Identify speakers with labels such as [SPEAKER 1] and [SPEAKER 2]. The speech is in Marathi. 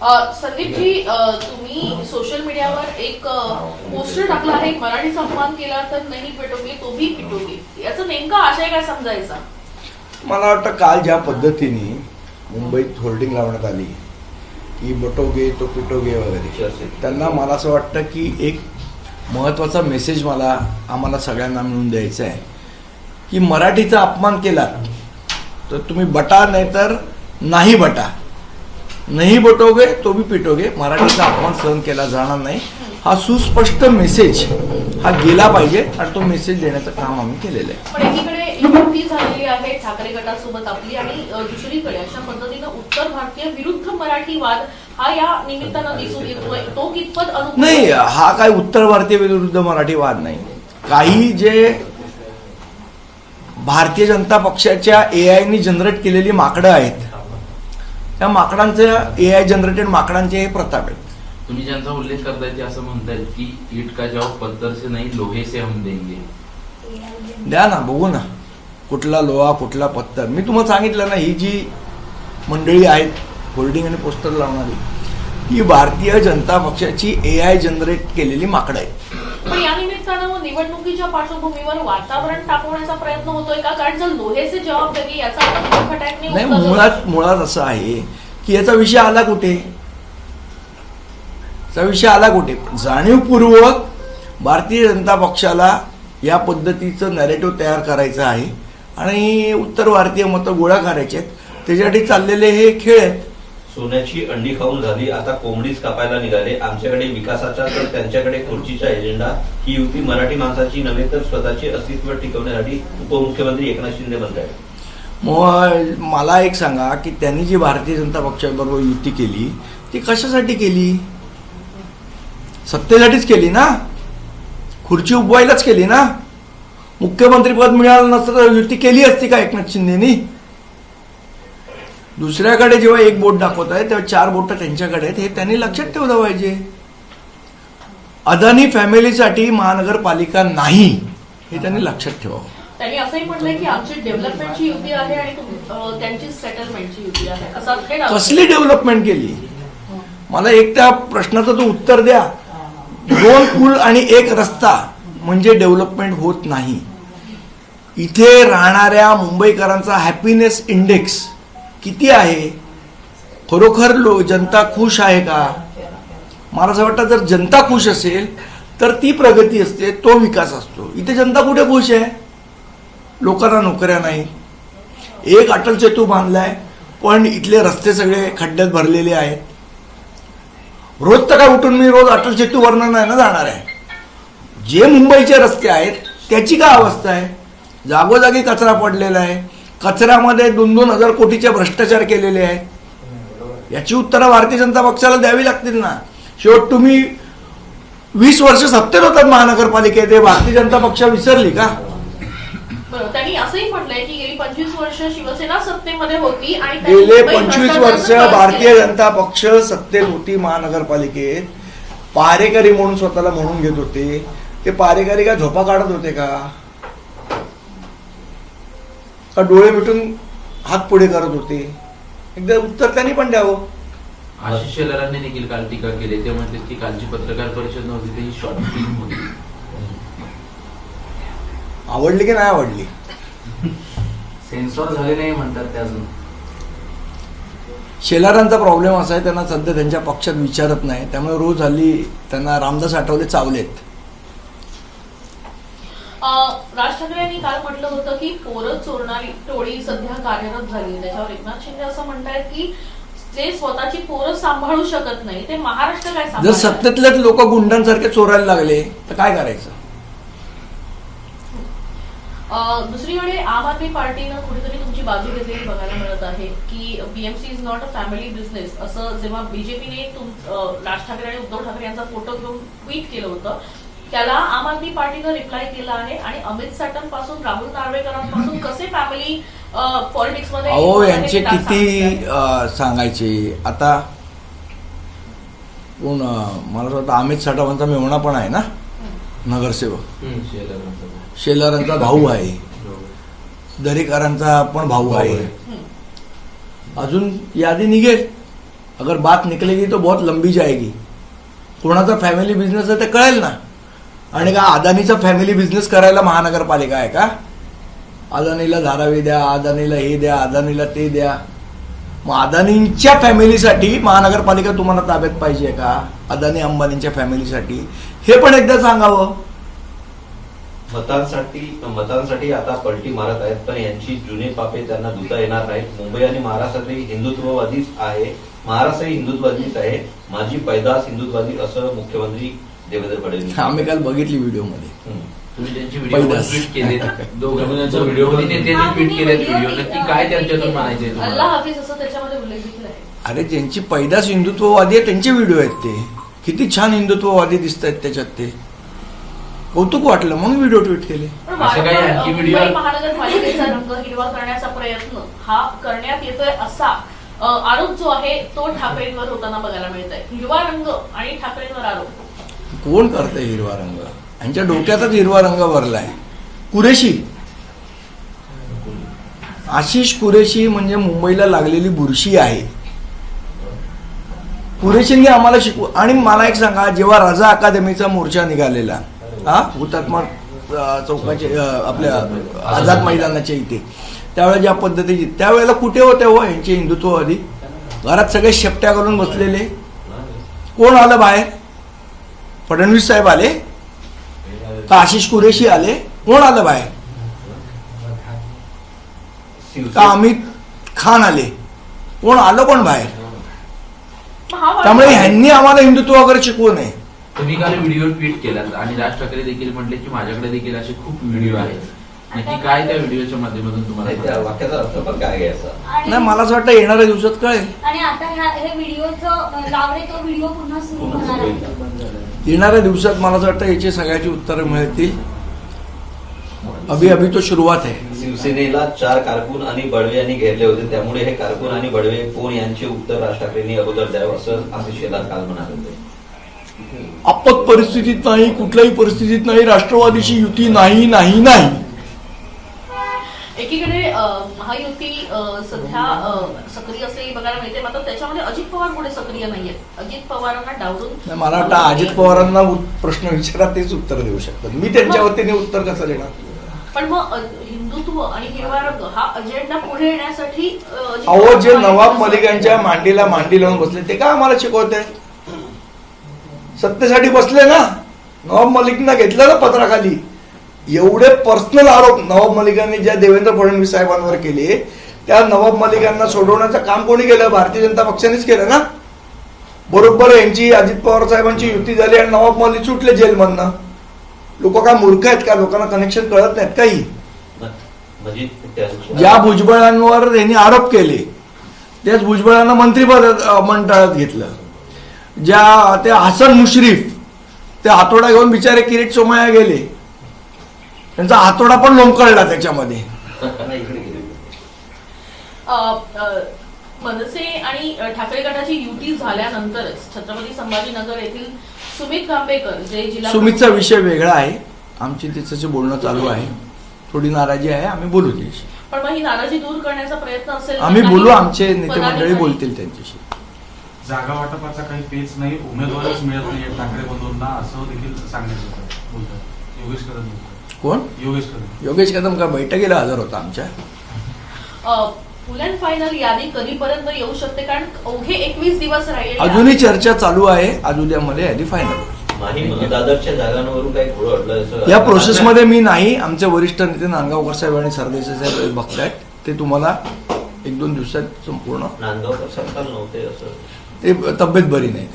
[SPEAKER 1] संदीपजी, तुम्ही सोशल मीडियावर एक पोस्टर टाकला आहे, मराठीचा अपमान केला तर नाही पेटोगे तो भी पिटोगे. याचा नेमका आशय काय समजायचा?
[SPEAKER 2] मला वाटतं काल ज्या पद्धतीने मुंबईत होर्डिंग लावण्यात आली की बटोगे तो पिटोगे वगैरे, त्यांना मला असं वाटतं की एक महत्त्वाचा मेसेज आम्हाला सगळ्यांना मिळून द्यायचा आहे की मराठीचा अपमान केला तर तुम्ही बटा, नाही तर नाही बटा, नाही बटोगे तो भी पिटोगे. मराठीचा अपमान सहन केला जाणार नाही, हा सुस्पष्ट मेसेज हा गेला पाहिजे आणि तो मेसेज देण्याचं काम आम्ही केलेलं आहे.
[SPEAKER 1] पण एकीकडे युती झालेली आहे ठाकरे गटासोबत आपली, आणि दुसरीकडे अशा पद्धतीनं उत्तर भारतीय विरुद्ध मराठी वाद हा या निमित्तानं दिसून येतोय. तो कितपत अनुकूल
[SPEAKER 2] नाही, हा काय उत्तर भारतीय विरुद्ध मराठी वाद नाही. काही जे भारतीय जनता पक्षाच्या एआयनी जनरेट केलेली माकडं आहेत, त्या माकडांचं, एआय जनरेटेड माकडांचे हे प्रताप आहेत.
[SPEAKER 3] तुम्ही ज्यांचा उल्लेख करताय ते असं म्हणतायत की ईट का जवाब पत्थर से नहीं लोहे से हम देंगे.
[SPEAKER 2] द्या ना, बघू ना कुठला लोहा कुठला पत्थर. मी तुम्हाला सांगितलं ना, ही जी मंडळी आहेत होर्डिंग आणि पोस्टर लावणारी, ही भारतीय जनता पक्षाची एआय जनरेट केलेली माकडं आहेत.
[SPEAKER 1] पण या निमित्तानं निवडणुकीच्या पार्श्वभूमीवर वातावरण तापवण्याचा प्रयत्न होतोय का? कारण जर लोहेचे जवाब देणे याचा अर्थ
[SPEAKER 2] नाही, मुळात असं आहे की याचा विषय आला कुठे, जाणीवपूर्वक भारतीय जनता पक्षाला या पद्धतीचं नॅरेटिव्ह तयार करायचं आहे आणि उत्तर भारतीय मतं गोळा करायचे आहेत, त्याच्यासाठी चाललेले हे खेळ आहेत.
[SPEAKER 4] सोन्याची अंडी खाऊन झाली, आता कोंबडीच कापायला निघाले. आमच्याकडे विकासाचा तर त्यांच्याकडे खुर्चीचा एजेंडा. ही युती मराठी माणसाची नव्हे तर स्वतःचे अस्तित्व टिकवण्यासाठी उपमुख्यमंत्री एकनाथ शिंदे म्हणतात.
[SPEAKER 2] मला एक सांगा की त्यांनी जी भारतीय जनता पक्षाबरोबर युती केली ती कशासाठी केली? सत्तेसाठीच केली ना, खुर्ची उभवायलाच केली ना. मुख्यमंत्री पद मिळालं नसतं तर युती केली असती का एकनाथ शिंदेनी? दुसऱ्याकडे जेव्हा एक बोट दाखवत आहे तेव्हा 4 बोट त्यांच्याकडे आहेत, हे त्यांनी लक्षात ठेवलं पाहिजे. अदानी फॅमिलीसाठी महानगरपालिका नाही, हे त्यांनी लक्षात ठेवावं.
[SPEAKER 1] त्यांनी असंही म्हटलंय की आमची डेव्हलपमेंटची युती आहे आणि त्यांची सेटलमेंटची युती आहे. असं
[SPEAKER 2] कसली डेव्हलपमेंट केली? मला एक त्या प्रश्नाचं तो उत्तर द्या. 2 पूल आणि 1 रस्ता म्हणजे डेव्हलपमेंट होत नाही. इथे राहणाऱ्या मुंबईकरांचा हॅपीनेस इंडेक्स किती आहे? खरोखर जनता खुश आहे का? मला असं वाटतं जर जनता खुश असेल तर ती प्रगती असते, तो विकास असतो. इथे जनता कुठे खुश आहे? लोकांना नोकऱ्या नाही. एक अटल सेतू बांधलाय पण इथले रस्ते सगळे खड्ड्यात भरलेले आहेत. रोज तर काय उठून मी रोज अटल सेतू वरनं नाही ना जाणार आहे. जे मुंबईचे रस्ते आहेत त्याची काय अवस्था आहे? जागोजागी कचरा पडलेला आहे. कचऱ्यामध्ये 2,000 कोटीचे भ्रष्टाचार केलेले आहेत. याची उत्तरं भारतीय जनता पक्षाला द्यावी लागतील ना. शेवट तुम्ही 20 वर्ष सत्तेत होतात महानगरपालिकेत, भारतीय जनता पक्ष विसरली का?
[SPEAKER 1] त्यांनी असंही म्हटलंय की गेली 25 वर्ष शिवसेना सत्तेमध्ये होती आणि
[SPEAKER 2] गेले 25 वर्ष भारतीय जनता पक्ष सत्तेत होती महानगरपालिकेत. पहारेकरी म्हणून स्वतःला म्हणून घेत होते. ते पहारेकरी का झोपा काढत होते का डोळे मिटून हात पुढे करत होते? एकदा उत्तर त्यांनी पण द्यावं.
[SPEAKER 3] आशिष शेलारांनी देखील काल टीका केली. ते म्हणतात की कालची पत्रकार परिषद नव्हती, ती शॉर्ट फिल्म होती.
[SPEAKER 2] आवडली की नाही आवडली?
[SPEAKER 5] सेन्सॉर झाले नाही म्हणतात ते. अजून
[SPEAKER 2] शेलारांचा प्रॉब्लेम असा आहे, त्यांना सध्या त्यांच्या पक्षात विचारत नाही, त्यामुळे रोज हल्ली त्यांना रामदास आठवले चावलेत.
[SPEAKER 1] राज ठाकरे यांनी काल म्हटलं होतं की पोरं चोरणारी टोळी सध्या कार्यरत झाली. त्याच्यावर एकनाथ शिंदे असं म्हणतायत की जे स्वतःची पोरं सांभाळू शकत नाही ते महाराष्ट्र काय
[SPEAKER 2] जर
[SPEAKER 1] सांभाळणार?
[SPEAKER 2] सत्तेतलेच लोक गुंडांसारखे चोरायला लागले तर काय करायचं?
[SPEAKER 1] दुसरीकडे आम आदमी पार्टीनं कुठेतरी तुमची बाजू घेतलेली बघायला मिळत आहे की BMC is not a family business, असं जेव्हा बीजेपीने राज ठाकरे आणि उद्धव ठाकरे यांचा फोटो घेऊन ट्विट केलं होतं, त्याला आम आदमी पार्टीनं रिप्लाय केला आहे. आणि अमित साटम पासून राहुल नार्वेकरांपासून कसे फॅमिली पॉलिटिक्स मध्ये
[SPEAKER 2] यांचे किती सांगायचे. आता कोण मला वाटतं अमित साटमांचा मेवणा पण आहे ना, नगरसेवक. शेलारांचा भाऊ आहे, दरेकरांचा पण भाऊ आहे. अजून यादी निघेल. अगर बात निकलेगी तो बहुत लंबी जाएगी. कोणाचा फॅमिली बिझनेस आहे ते कळेल ना. आणि का अदानीचा फॅमिली बिझनेस करायला महानगरपालिका आहे का? अदानीला धारावी द्या, अदानीला हे द्या, अदानीला ते द्या. मग अदानींच्या फॅमिलीसाठी महानगरपालिका तुम्हाला ताब्यात पाहिजे का? अदानी अंबानींच्या फॅमिलीसाठी हे पण एकदा सांगावं.
[SPEAKER 4] मतांसाठी आता पलटी मारत आहेत, पण यांची जुने पापे त्यांना धुता येणार नाहीत. मुंबई आणि महाराष्ट्रातही हिंदुत्ववादीच आहे, महाराष्ट्रही हिंदुत्ववादीच आहे, माझी पैदास हिंदुत्ववादी, असं मुख्यमंत्री देवेंद्र फडणवीस.
[SPEAKER 2] आम्ही काल बघितली व्हिडिओमध्ये.
[SPEAKER 3] तुम्ही त्यांची व्हिडिओ
[SPEAKER 2] पैदास.
[SPEAKER 3] ट्विट केले, दोघांच्या व्हिडिओमध्ये नेत्यांनी ट्विट केले व्हिडिओ. नक्की काय त्यांच्यातून म्हणायचंय
[SPEAKER 1] अल्लाह
[SPEAKER 3] तुम्हाला?
[SPEAKER 1] हाफिज असं त्याच्यामध्ये उल्लेख देखील आहे.
[SPEAKER 2] अरे ज्यांची पैदास हिंदुत्ववादी आहे त्यांचे व्हिडिओ आहेत ते. किती छान हिंदुत्ववादी दिसत आहेत त्याच्यात. ते कौतुक वाटलं म्हणून व्हिडिओ ट्विट केले.
[SPEAKER 1] पण
[SPEAKER 3] असं काही
[SPEAKER 1] वारंवार
[SPEAKER 3] आणखी व्हिडिओ-
[SPEAKER 1] मुंबई महानगरपालिकेचा रंग हिरवा करण्याचा प्रयत्न हा करण्यात येतोय असा आरोप जो आहे तो ठाकरेंवर होताना बघायला मिळत आहे. हिरवा रंग आणि ठाकरेंवर आरोप.
[SPEAKER 2] कोण करतंय हिरवा रंग? यांच्या डोक्यातच हिरवा रंग भरलाय. कुरेशी, आशिष कुरेशी म्हणजे मुंबईला लागलेली बुरशी आहे. कुरेशींनी आम्हाला शिकवू. आणि मला एक सांगा, जेव्हा रजा अकादमीचा मोर्चा निघालेला हुतात्मा चौकाचे आपल्या आझाद मैदानाच्या इथे, त्यावेळेला ज्या पद्धतीची, त्यावेळेला कुठे होते हो यांचे हिंदुत्ववादी? घरात सगळे शेपट्या करून बसलेले. कोण आलं बाहेर? फडणवीस साहेब आले का आशिष कुरेशी आले? कोण आलं बाहेर? का अमित खान आले? कोण आलं? कोण बाहेर? त्यामुळे ह्यांनी आम्हाला हिंदुत्व वगैरे शिकवू नये.
[SPEAKER 3] तुम्ही काल व्हिडिओ ट्विट केलात आणि राज ठाकरे देखील म्हटले की माझ्याकडे देखील असे खूप व्हिडिओ आहेत. नक्की काय त्या व्हिडिओच्या माध्यमातून तुम्हाला
[SPEAKER 4] त्या वाक्याचा अर्थ पण काय घ्यायचा?
[SPEAKER 2] नाही, मला असं वाटतं येणाऱ्या दिवसात कळेल.
[SPEAKER 5] आणि आता हे व्हिडिओचं लावले तो व्हिडिओ पुन्हा सुरू होणार आहे.
[SPEAKER 2] येणाऱ्या दिवसात मला असं वाटतं याची सगळ्याची उत्तरं मिळतील. अभी तो सुरुवात आहे.
[SPEAKER 4] शिवसेनेला 4 कारकून आणि बडवे यांनी घेरले होते, त्यामुळे हे कारकून आणि बडवे कोण यांचे उत्तर राज ठाकरेंनी अगोदर द्यावं, असं आशिष शेलार काल म्हणाले होते.
[SPEAKER 2] आपत परिस्थितीत नाही, कुठल्याही परिस्थितीत नाही, राष्ट्रवादीची युती नाही नाही नाही.
[SPEAKER 1] एकीकडे महायुती सध्या सक्रिय असलेली बघायला मिळते, मात्र त्याच्यामध्ये अजित पवार पुढे सक्रिय नाहीयेत. अजित पवारांना डावलून
[SPEAKER 2] मला वाटतं अजित पवारांना प्रश्न विचारा, तेच उत्तर देऊ शकतात. मी त्यांच्या वतीने उत्तर कसं देणार?
[SPEAKER 1] पण मग हिंदुत्व आणि हिरवा रंग हा अजेंडा पुढे येण्यासाठी
[SPEAKER 2] अहो, जे नवाब मलिकांच्या मांडीला मांडी लावून बसले ते का आम्हाला शिकवते? सत्तेसाठी बसले ना. नवाब मलिकांना घेतलं ना पत्राखाली. एवढे पर्सनल आरोप नवाब मलिकांनी ज्या देवेंद्र फडणवीस साहेबांवर केले, त्या नवाब मलिकांना सोडवण्याचं काम कोणी केलं? भारतीय जनता पक्षानेच केलं ना. बरोबर यांची अजित पवार साहेबांची युती झाली आणि नवाब मलिक सुटले जेलमधनं. लोक काय मूर्ख आहेत का? लोकांना कनेक्शन कळत नाहीत काही?
[SPEAKER 4] म्हणजे
[SPEAKER 2] ज्या भुजबळांवर यांनी आरोप केले त्याच भुजबळांना मंत्रिपद मंडळात घेतलं. ज्या ते हसन मुश्रीफ ते हातोडा घेऊन बिचारे किरीट सोमय्या गेले, त्यांचा हातोडा पण लोंबकळला त्याच्यामध्ये.
[SPEAKER 1] मनसे आणि ठाकरे गटाची युती झाल्यानंतरच छत्रपती संभाजीनगर येथील सुमित कांबेकर जे जिल्हा
[SPEAKER 2] सुमितचा विषय वेगळा आहे. आमची तिचं बोलणं चालू आहे. थोडी नाराजी आहे, आम्ही बोलू त्याशी.
[SPEAKER 1] पण मग ही नाराजी दूर करण्याचा प्रयत्न असेल.
[SPEAKER 2] आम्ही बोलू, आमचे नेते मंडळी बोलतील त्यांच्याशी.
[SPEAKER 6] जागा वाटपाचा काही पेच नाही, उमेदवारच मिळत नाही ठाकरे बंधूंना, असं देखील सांगण्यात बोलतात योगेश कदम.
[SPEAKER 2] कोण?
[SPEAKER 6] योगेश कदम.
[SPEAKER 2] योगेश कदम का बैठकीला हजर होता आमच्या?
[SPEAKER 1] फुल अँड फायनल यादी कधीपर्यंत येऊ शकते? कारण अवघे 21 दिवस राहिले.
[SPEAKER 2] अजूनही चर्चा चालू आहे. आज उद्यामध्ये यादी फायनल.
[SPEAKER 4] माहीम दादरच्या जागांवरून काही घोळ अडलं
[SPEAKER 2] या प्रोसेसमध्ये मी नाही. आमचे वरिष्ठ नेते नांदगावकर साहेब आणि सरदेसाई साहेब बघतायत. ते तुम्हाला 1-2 दिवसात संपूर्ण.
[SPEAKER 4] नांदगावकर सरकार नव्हते असं
[SPEAKER 2] ते तब्येत बरी नाही.